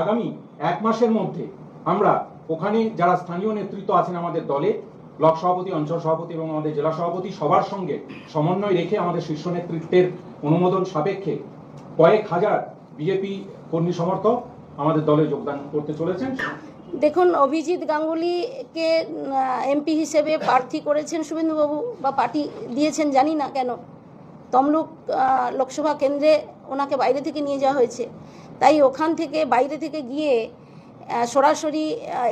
আগামী 1 মাসের মধ্যে আমরা ওখানে যারা স্থানীয় নেতৃত্ব আছেন আমাদের দলে, ব্লক সভাপতি, অঞ্চল সভাপতি এবং আমাদের জেলা সভাপতি সবার সঙ্গে সমন্বয় রেখে আমাদের শীর্ষ নেতৃত্বের অনুমোদন সাপেক্ষে কয়েক হাজার বিজেপি কর্মী সমর্থক আমাদের দলে যোগদান করতে চলেছেন। দেখুন, অভিজিৎ গাঙ্গুলিকে এমপি হিসেবে প্রার্থী করেছেন শুভেন্দুবাবু, বা পার্টি দিয়েছেন জানি না কেন। তমলুক লোকসভা কেন্দ্রে ওনাকে বাইরে থেকে নিয়ে যাওয়া হয়েছে, তাই ওখান থেকে বাইরে থেকে গিয়ে সরাসরি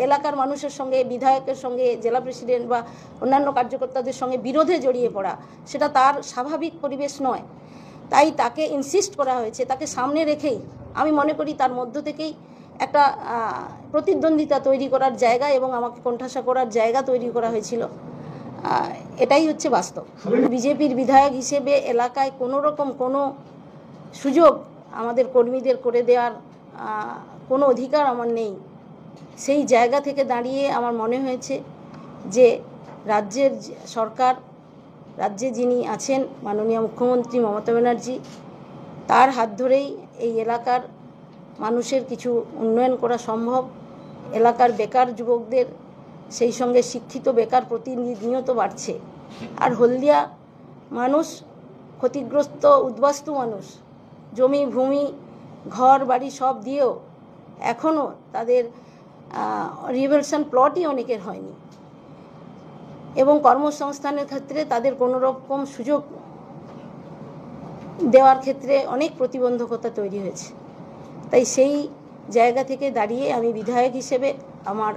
এলাকার মানুষের সঙ্গে, বিধায়কের সঙ্গে, জেলা প্রেসিডেন্ট বা অন্যান্য কার্যকর্তাদের সঙ্গে বিরোধে জড়িয়ে পড়া, সেটা তার স্বাভাবিক পরিবেশ নয়। তাই তাকে ইনসিস্ট করা হয়েছে, তাকে সামনে রেখেই আমি মনে করি তার মধ্য থেকেই একটা প্রতিদ্বন্দ্বিতা তৈরি করার জায়গা এবং আমাকে কোণঠাসা করার জায়গা তৈরি করা হয়েছিল। এটাই হচ্ছে বাস্তব। বিজেপির বিধায়ক হিসেবে এলাকায় কোনো রকম কোনো সুযোগ আমাদের কর্মীদের করে দেওয়ার কোনো অধিকার আমার নেই। সেই জায়গা থেকে দাঁড়িয়ে আমার মনে হয়েছে যে রাজ্যের সরকার, রাজ্যে যিনি আছেন মাননীয় মুখ্যমন্ত্রী মমতা ব্যানার্জি, তার হাত ধরেই এই এলাকার মানুষের কিছু উন্নয়ন করা সম্ভব। এলাকার বেকার যুবকদের, সেই সঙ্গে শিক্ষিত বেকার প্রতিনিয়ত বাড়ছে। আর হলদিয়া মানুষ ক্ষতিগ্রস্ত, উদ্বাস্তু মানুষ, জমি ভূমি ঘর বাড়ি সব দিয়েও এখনও তাদের রিভ্যালুয়েশন প্লটই অনেকের হয়নি, এবং কর্মসংস্থানের ক্ষেত্রে তাদের কোনো রকম সুযোগ দেওয়ার ক্ষেত্রে অনেক প্রতিবন্ধকতা তৈরি হয়েছে। তাই সেই জায়গা থেকে দাঁড়িয়ে আমি বিধায়ক হিসেবে আমার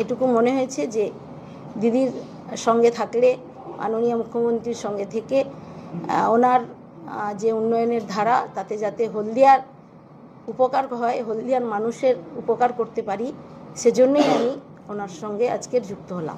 এটুকু মনে হয়েছে যে দিদির সঙ্গে থাকলে, মাননীয় মুখ্যমন্ত্রীর সঙ্গে থেকে ওনার যে উন্নয়নের ধারা, তাতে যাতে হলদিয়ার উপকার হয়, হলদিয়ার মানুষের উপকার করতে পারি, সেজন্যই আমি ওনার সঙ্গে আজকের যুক্ত হলাম।